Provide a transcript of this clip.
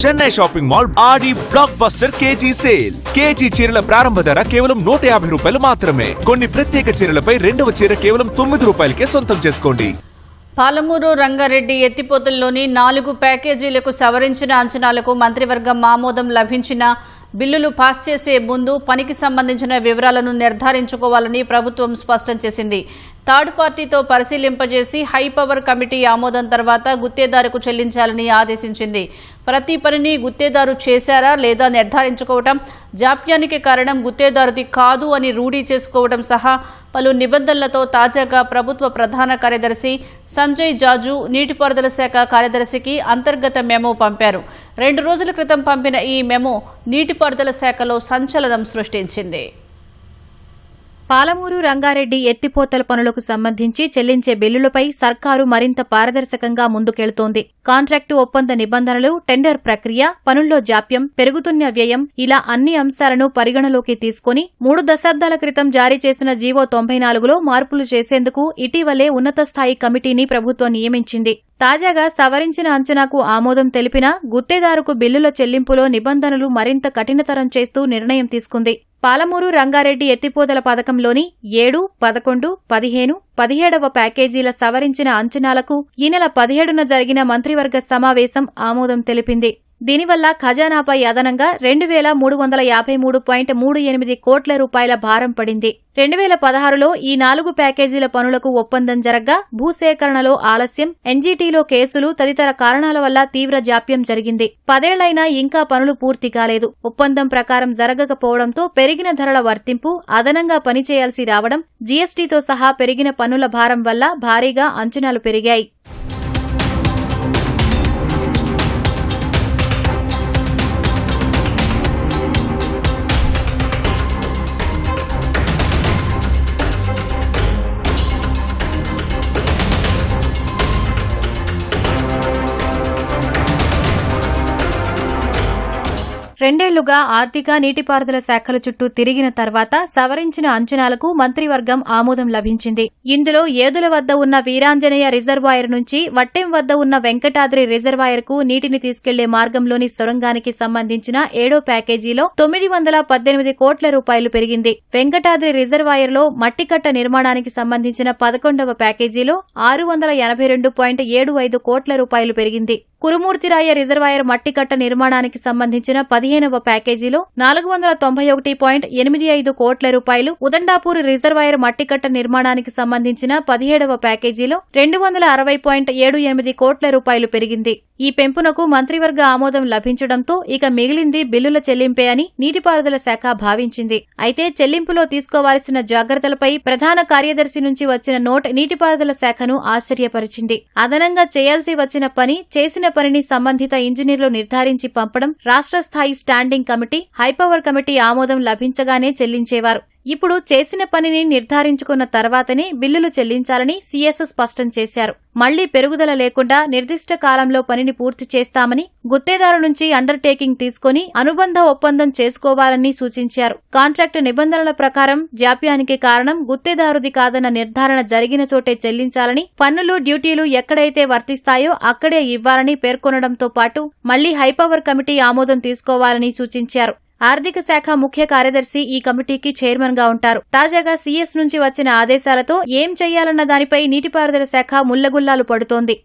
Chennai shopping mall Aadi block buster KG sale. KG చీరల ప్రారంభ ధర కేవలం 150 రూపాయలు మాత్రమే. కొన్ని ప్రత్యేక చీరలపై రెండవ చీర కేవలం 9 రూపాయలకే సొంతం చేసుకోండి. పాలమూరు రంగారెడ్డి ఎత్తిపోతల్లోని 4 ప్యాకేజీలకు సవరించిన అంచనాలకు మంత్రివర్గం ఆమోదం లభించిన బిల్లులు పాస్ చేసే ముందు పనికి సంబంధించిన వివరాలను నిర్ధారించుకోవాలని ప్రభుత్వం స్పష్టం చేసింది. థర్డ్ పార్టీతో పరిశీలింపజేసి హైపవర్ కమిటీ ఆమోదం తర్వాత గుత్తేదారుకు చెల్లించాలని ఆదేశించింది. ప్రతి పనిని గుత్తేదారు చేశారా లేదా నిర్ధారించుకోవడం, జాప్యానికి కారణం గుత్తేదారుది కాదు అని రూఢీ చేసుకోవడం సహా పలు నిబంధనలతో తాజాగా ప్రభుత్వ ప్రధాన కార్యదర్శి సంజయ్ జాజు నీటిపారుదల శాఖ కార్యదర్శికి అంతర్గత మెమో పంపారు. 2 రోజుల క్రితం పంపిన ఈ మెమో నీటిపారుదల శాఖలో సంచలనం సృష్టించింది. పాలమూరు రంగారెడ్డి ఎత్తిపోతల పనులకు సంబంధించి చెల్లించే బిల్లులపై సర్కారు మరింత పారదర్శకంగా ముందుకెళుతోంది. కాంట్రాక్టు ఒప్పంద నిబంధనలు, టెండర్ ప్రక్రియ, పనుల్లో జాప్యం, పెరుగుతున్న వ్యయం ఇలా అన్ని అంశాలను పరిగణలోకి తీసుకుని 3 దశాబ్దాల క్రితం జారీ చేసిన జీవో 94లో మార్పులు చేసేందుకు ఇటీవలే ఉన్నత స్థాయి కమిటీని ప్రభుత్వం నియమించింది. తాజాగా సవరించిన అంచనాకు ఆమోదం తెలిపినా గుత్తేదారుకు బిల్లుల చెల్లింపులో నిబంధనలు మరింత కఠినతరం చేస్తూ నిర్ణయం తీసుకుంది. పాలమూరు రంగారెడ్డి ఎత్తిపోతల పథకంలోని 7, 11, 15, 17వ ప్యాకేజీల సవరించిన అంచనాలకు ఈ నెల 17న జరిగిన మంత్రివర్గ సమావేశం ఆమోదం తెలిపింది. దీనివల్ల ఖజానాపై అదనంగా 2,353.38 కోట్ల రూపాయల భారం పడింది. 2016లో ఈ 4 ప్యాకేజీల పనులకు ఒప్పందం జరగ్గా భూసేకరణలో ఆలస్యం, ఎన్జీటీలో కేసులు తదితర కారణాల వల్ల తీవ్ర జాప్యం జరిగింది. 10 ఏళ్లైనా ఇంకా పనులు పూర్తి కాలేదు. ఒప్పందం ప్రకారం జరగకపోవడంతో పెరిగిన ధరల వర్తింపు, అదనంగా పనిచేయాల్సి రావడం, జీఎస్టీతో సహా పెరిగిన పన్నుల భారం వల్ల భారీగా అంచనాలు పెరిగాయి. రెండేళ్లుగా ఆర్థిక, నీటిపారుదల శాఖల చుట్టూ తిరిగిన తర్వాత సవరించిన అంచనాలకు మంత్రివర్గం ఆమోదం లభించింది. ఇందులో ఏదుల వద్ద ఉన్న వీరాంజనేయ రిజర్వాయర్ నుంచి వట్టెం వద్ద ఉన్న వెంకటాద్రి రిజర్వాయర్కు నీటిని తీసుకెళ్లే మార్గంలోని సొరంగానికి సంబంధించిన 7వ ప్యాకేజీలో 918 కోట్ల రూపాయలు పెరిగింది. వెంకటాద్రి రిజర్వాయర్లో మట్టికట్ట నిర్మాణానికి సంబంధించిన 11వ ప్యాకేజీలో 622.75 కోట్ల రూపాయలు పెరిగింది. కురుమూర్తిరాయ రిజర్వాయర్ మట్టికట్ట నిర్మాణానికి సంబంధించిన 15వ ప్యాకేజీలో 490.85 కోట్ల రూపాయలు, ఉదండాపూర్ రిజర్వాయర్ మట్టికట్ట నిర్మాణానికి సంబంధించిన 17వ ప్యాకేజీలో 260.78 కోట్ల రూపాయలు పెరిగింది. ఈ పెంపునకు మంత్రివర్గ ఆమోదం లభించడంతో ఇక మిగిలింది బిల్లుల చెల్లింపే అని నీటిపారుదల శాఖ భావించింది. అయితే చెల్లింపులో తీసుకోవాల్సిన జాగ్రత్తలపై ప్రధాన కార్యదర్శి నుంచి వచ్చిన నోట్ నీటిపారుదల శాఖను ఆశ్చర్యపరిచింది. అదనంగా చేయాల్సి వచ్చిన పని, చేసిన పనిని సంబంధిత ఇంజనీర్లు నిర్ధారించి పంపడం, రాష్ట్ర స్థాయి స్టాండింగ్ కమిటీ, హైపవర్ కమిటీ ఆమోదం లభించగానే చెల్లించేవారు. ఇప్పుడు చేసిన పనిని నిర్ధారించుకున్న తర్వాతనే బిల్లులు చెల్లించాలని సీఎస్ స్పష్టం చేశారు. మళ్లీ పెరుగుదల లేకుండా నిర్దిష్ట కాలంలో పనిని పూర్తి చేస్తామని, గుత్తేదారు నుంచి అండర్టేకింగ్ తీసుకుని అనుబంధ ఒప్పందం చేసుకోవాలని సూచించారు. కాంట్రాక్టు నిబంధనల ప్రకారం జాప్యానికి కారణం గుత్తేదారుది కాదన్న నిర్ధారణ జరిగిన చోటే చెల్లించాలని, పన్నులు, డ్యూటీలు ఎక్కడైతే వర్తిస్తాయో అక్కడే ఇవ్వాలని పేర్కొనడంతో పాటు మళ్లీ హైపవర్ కమిటీ ఆమోదం తీసుకోవాలని సూచించారు. ఆర్థిక శాఖ ముఖ్య కార్యదర్శి ఈ కమిటీకి చైర్మన్ గా ఉంటారు. తాజాగా సీఎస్ నుంచి వచ్చిన ఆదేశాలతో ఏం చేయాలన్న దానిపై నీటిపారుదల శాఖ ముల్లగుల్లాలు పడుతోంది.